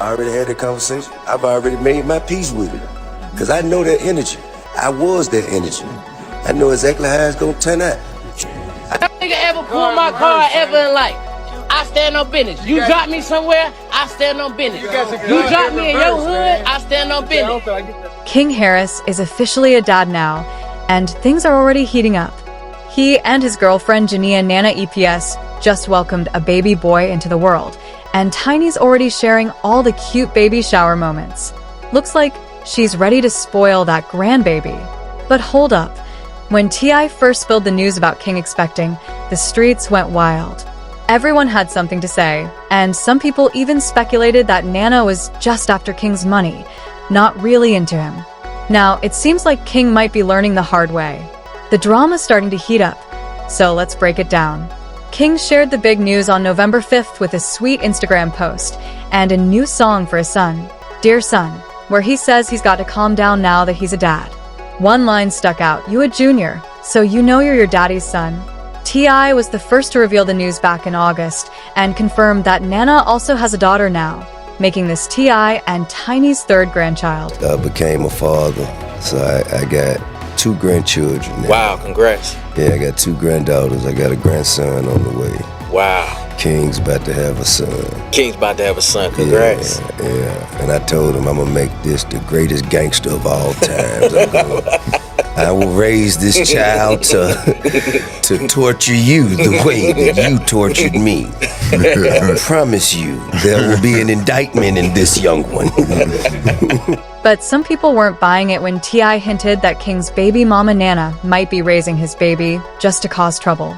I already had that conversation. I've already made my peace with it. Because I know that energy. I was that energy. I know exactly how it's going to turn out. Nigga ever pull my car ever in life. I stand on business. You drop me somewhere, I stand on business. You drop me in your hood, I stand on business. King Harris is officially a dad now, and things are already heating up. He and his girlfriend Jania Nana EPS just welcomed a baby boy into the world, and Tiny's already sharing all the cute baby shower moments. Looks like she's ready to spoil that grandbaby. But hold up. When T.I. first spilled the news about King expecting, the streets went wild. Everyone had something to say, and some people even speculated that Nana was just after King's money, not really into him. Now, it seems like King might be learning the hard way. The drama's starting to heat up, so let's break it down. King shared the big news on November 5th with a sweet Instagram post and a new song for his son, Dear Son, where he says he's got to calm down now that he's a dad. One line stuck out, "You a junior, so you know you're your daddy's son." T.I. was the first to reveal the news back in August and confirmed that Nana also has a daughter now, making this T.I. and Tiny's third grandchild. I became a father, so I got 2 grandchildren now. Wow, congrats. Yeah, I got 2 granddaughters. I got a grandson on the way. Wow. King's about to have a son. King's about to have a son. Congrats. Yeah. And I told him I'm going to make this the greatest gangster of all times. I will raise this child to torture you the way that you tortured me. I promise you, there will be an indictment in this young one. But some people weren't buying it when T.I. hinted that King's baby mama Nana might be raising his baby just to cause trouble.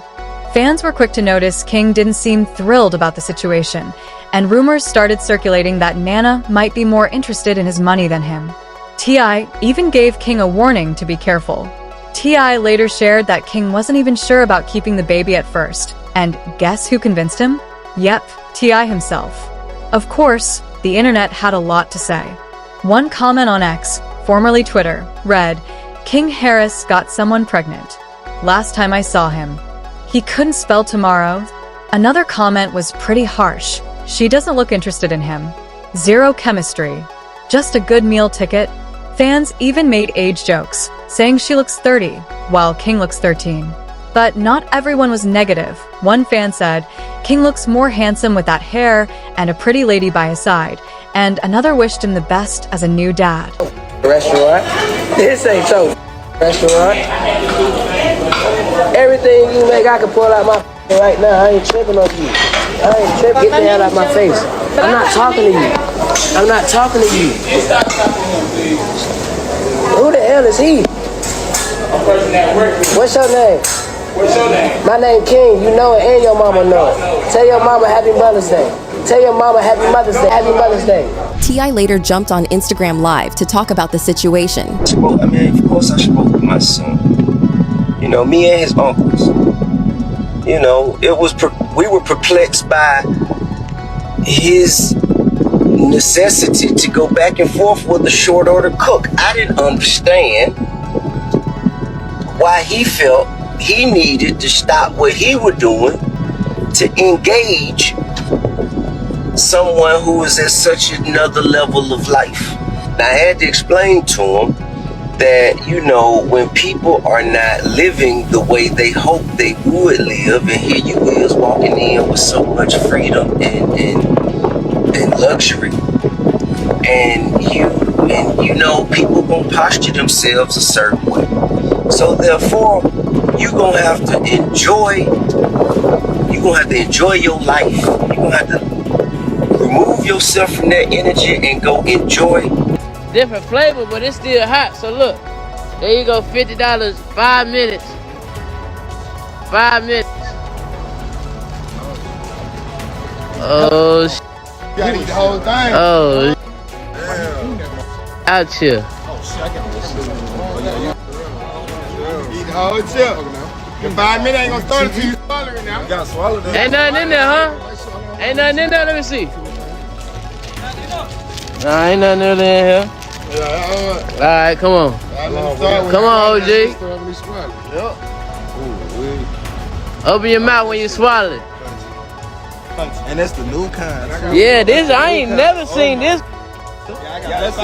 Fans were quick to notice King didn't seem thrilled about the situation, and rumors started circulating that Nana might be more interested in his money than him. T.I. even gave King a warning to be careful. T.I. later shared that King wasn't even sure about keeping the baby at first, and guess who convinced him? Yep, T.I. himself. Of course, the internet had a lot to say. One comment on X, formerly Twitter, read, "King Harris got someone pregnant. Last time I saw him. He couldn't spell tomorrow." Another comment was pretty harsh. "She doesn't look interested in him. Zero chemistry. Just a good meal ticket." Fans even made age jokes, saying she looks 30, while King looks 13. But not everyone was negative. One fan said, "King looks more handsome with that hair and a pretty lady by his side," and another wished him the best as a new dad. Restaurant. This ain't your restaurant. Everything you make, I can pull out my right now. I ain't tripping on you. I ain't tripping. Get the hell out of my face. I'm not talking to you. I'm not talking to you. Who the hell is he? What's your name? What's your name? My name King. You know it and your mama know it. Tell your mama Happy Mother's Day. Tell your mama Happy Mother's Day. Happy Mother's Day. T.I. later jumped on Instagram Live to talk about the situation. I mean, of course I spoke with my son. You know, me and his uncles. You know, we were perplexed by his necessity to go back and forth with a short order cook. I didn't understand why he felt he needed to stop what he was doing to engage someone who was at such another level of life. And I had to explain to him that, you know, when people are not living the way they hope they would live, and here you is walking in with so much freedom and luxury, and you know people gonna posture themselves a certain way. So therefore, you're gonna have to enjoy your life. You're gonna have to remove yourself from that energy and go enjoy. Different flavor, but it's still hot. So look, there you go, $50, 5 minutes. 5 minutes. Oh, You gotta eat the whole thing. oh, out here. Eat the whole chip. The 5 minutes ain't gonna start until you swallow it now. You gotta swallow that. Ain't nothing in there, huh? Ain't nothing in there. Let me see. Nah, ain't nothing in here. All right, come on. Come on, OG. Open your mouth when you swallow it. And that's the new kind. Yeah, this I ain't never seen this. That's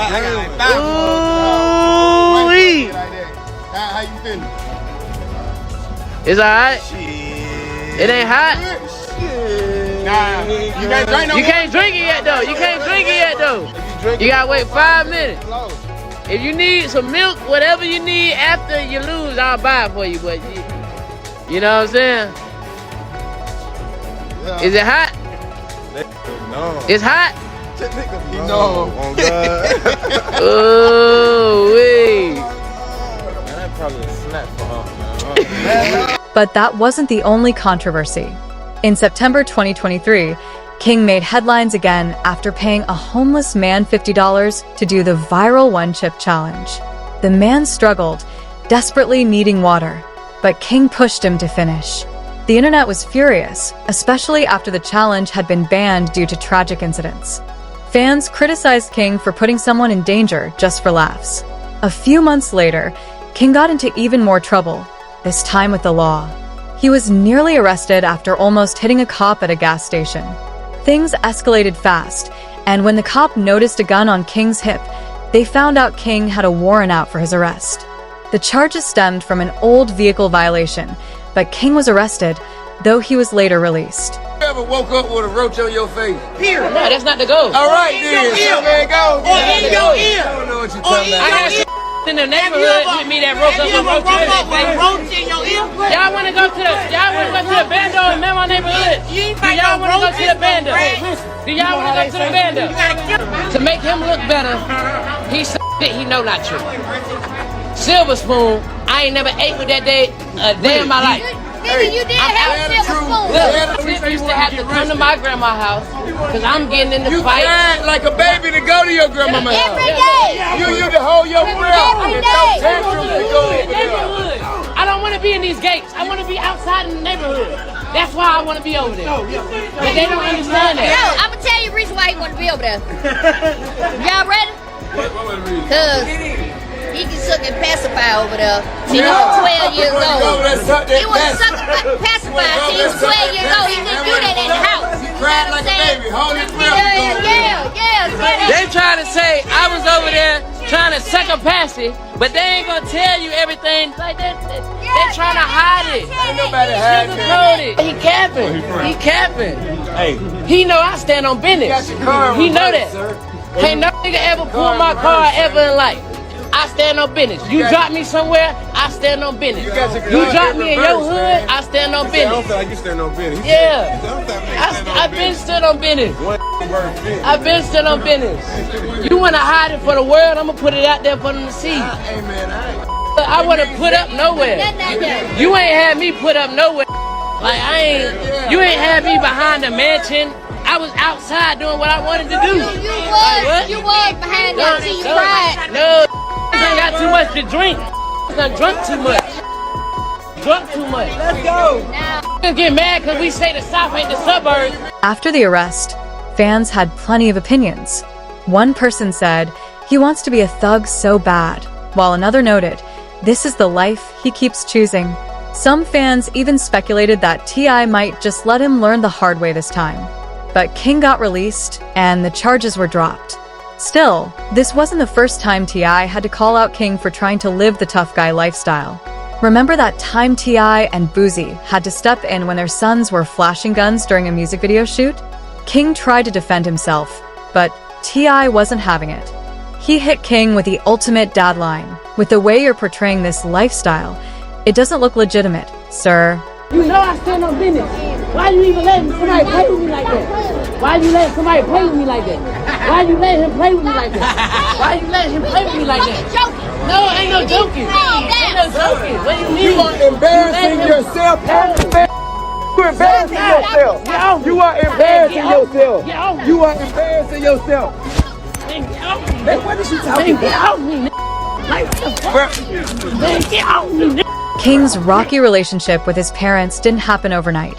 Ooh-wee. How you feeling? It's alright. It ain't hot. Nah, you can't drink no You can't drink it yet though. You can't drink it yet though. You gotta wait 5 minutes. If you need some milk, whatever you need after you lose, I'll buy it for you. But you know what I'm saying? Yeah. Is it hot? No. It's hot? No. Oh, God. Oh, wait. That probably a snap for her. But that wasn't the only controversy. In September 2023, King made headlines again after paying a homeless man $50 to do the viral one-chip challenge. The man struggled, desperately needing water, but King pushed him to finish. The internet was furious, especially after the challenge had been banned due to tragic incidents. Fans criticized King for putting someone in danger just for laughs. A few months later, King got into even more trouble, this time with the law. He was nearly arrested after almost hitting a cop at a gas station. Things escalated fast, and when the cop noticed a gun on King's hip, they found out King had a warrant out for his arrest. The charges stemmed from an old vehicle violation, but King was arrested, though he was later released. You ever woke up with a roach on your face? No, that's not the goal. All right, then. Man, go. Or in your ear. I don't know what you're talking about. I had some in the neighborhood with me that broke up with roach in your ear. Y'all wanna go to the bando in my neighborhood? Do y'all wanna go to the bando? Do y'all wanna go to the bando? To make him look better, he said he know not true. Silver spoon, I ain't never ate with that day a day in my life. Nigga, you did have a silver spoon. Look, Flip used to have to come to my grandma's house because I'm getting in the fight. You cried like a baby to go to your grandmama's house. Every day. You used to hold your breath. Every day. Neighborhood. I don't want to be in these gates. I want to be outside in the neighborhood. That's why I want to be over there. But they don't understand that. No, I'm going to tell you the reason why you want to be over there. Y'all ready? Because he can suck and pacify over there. Till he was 12 years old. He was sucking pacify till he was 12 years old. He couldn't do that in the house. You cried like a baby. Hold your breath. Yeah. They try to say I was over there trying to suck a passy, but they ain't gonna tell you everything like that. They trying to hide it. Ain't nobody hiding. He capping. He capping. Hey. He know I stand on business. He know that. Ain't no nigga ever pull my car ever in life. I stand on business. You drop me somewhere, I stand on business. You drop me in your hood, I stand on business. I don't feel like you stand on business. Yeah. I've been stood on business. I've been stood on business. You want to hide it for the world, I'm going to put it out there for them to see. I want to put up nowhere. You ain't had me put up nowhere. Like, you ain't had me behind the mansion. I was outside doing what I wanted to do. You was behind that till you cried. No, I got too much to drink. I drunk too much. Drunk too much. Let's go. Now, get mad because we say the South ain't the suburbs. After the arrest, fans had plenty of opinions. One person said he wants to be a thug so bad, while another noted, this is the life he keeps choosing. Some fans even speculated that T.I. might just let him learn the hard way this time. But King got released, and the charges were dropped. Still, this wasn't the first time T.I. had to call out King for trying to live the tough guy lifestyle. Remember that time T.I. and Boozy had to step in when their sons were flashing guns during a music video shoot? King tried to defend himself, but T.I. wasn't having it. He hit King with the ultimate dad line. With the way you're portraying this lifestyle, it doesn't look legitimate, sir. You know I stand on business. Why you even letting somebody play with me like that? Why you letting somebody play with me like that? Why you letting him play with me like that? Why you letting him play with me like that? No, ain't no joking. Ain't no joking. What do you mean? You are embarrassing yourself. You're embarrassing yourself. You are embarrassing yourself. You are embarrassing yourself. Man, what is she talking about? Get off me, nigga. Get off me, nigga. King's rocky relationship with his parents didn't happen overnight.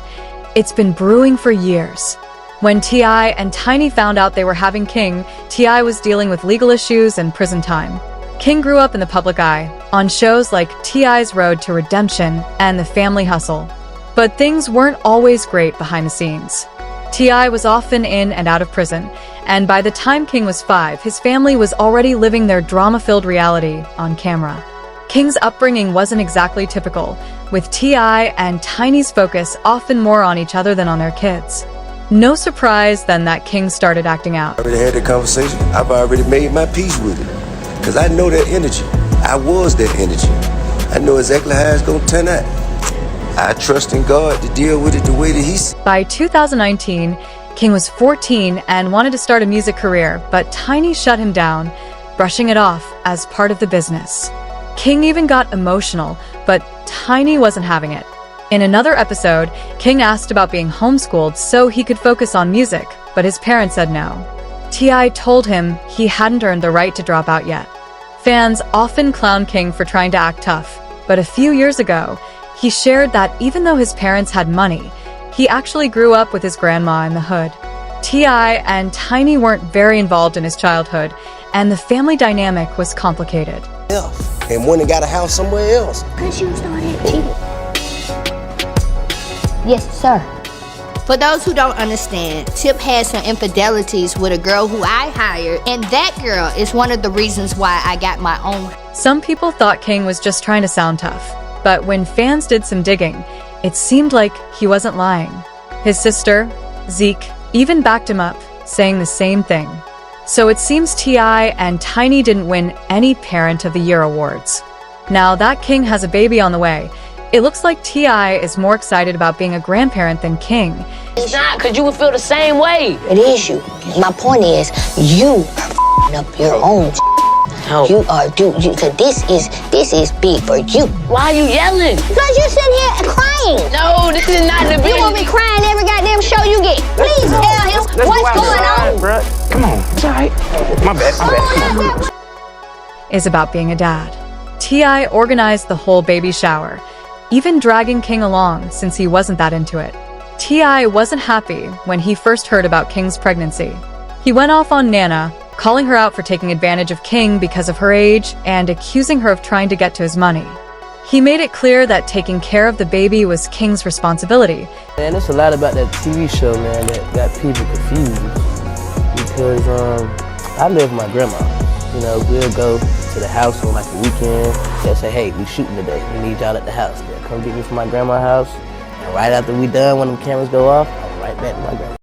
It's been brewing for years. When T.I. and Tiny found out they were having King, T.I. was dealing with legal issues and prison time. King grew up in the public eye, on shows like T.I.'s Road to Redemption and The Family Hustle. But things weren't always great behind the scenes. T.I. was often in and out of prison, and by the time King was 5, his family was already living their drama-filled reality on camera. King's upbringing wasn't exactly typical, with T.I. and Tiny's focus often more on each other than on their kids. No surprise then that King started acting out. I already had the conversation. I've already made my peace with it. Because I know that energy. I was that energy. I know exactly how it's going to turn out. I trust in God to deal with it the way that He's. By 2019, King was 14 and wanted to start a music career, but Tiny shut him down, brushing it off as part of the business. King even got emotional, but Tiny wasn't having it. In another episode, King asked about being homeschooled so he could focus on music, but his parents said no. T.I. told him he hadn't earned the right to drop out yet. Fans often clown King for trying to act tough, but a few years ago, he shared that even though his parents had money, he actually grew up with his grandma in the hood. T.I. and Tiny weren't very involved in his childhood, and the family dynamic was complicated. And went and got a house somewhere else. Because you started cheating. Yes, sir. For those who don't understand, Tip had some infidelities with a girl who I hired, and that girl is one of the reasons why I got my own. Some people thought King was just trying to sound tough, but when fans did some digging, it seemed like he wasn't lying. His sister, Zeke, even backed him up, saying the same thing. So it seems T.I. and Tiny didn't win any Parent of the Year awards. Now that King has a baby on the way, it looks like T.I. is more excited about being a grandparent than King. It's not, because you would feel the same way. It is you. My point is, you are up your own. You are, because this is big for you. Why are you yelling? Because you sitting here crying. No, this is not the You won't be crying every goddamn show you get. Please tell him what's going on. Bro. Come on, it's all right. My bad. Come on. Is about being a dad. T.I. organized the whole baby shower, even dragging King along since he wasn't that into it. T.I. wasn't happy when he first heard about King's pregnancy. He went off on Nana, calling her out for taking advantage of King because of her age and accusing her of trying to get to his money. He made it clear that taking care of the baby was King's responsibility. Man, there's a lot about that TV show, man, that got people confused. Because I live with my grandma. You know, we'll go to the house on like a weekend. They'll say, hey, we shooting today. We need y'all at the house. They'll come get me from my grandma's house. And right after we done, when the cameras go off, I'm right back to my grandma.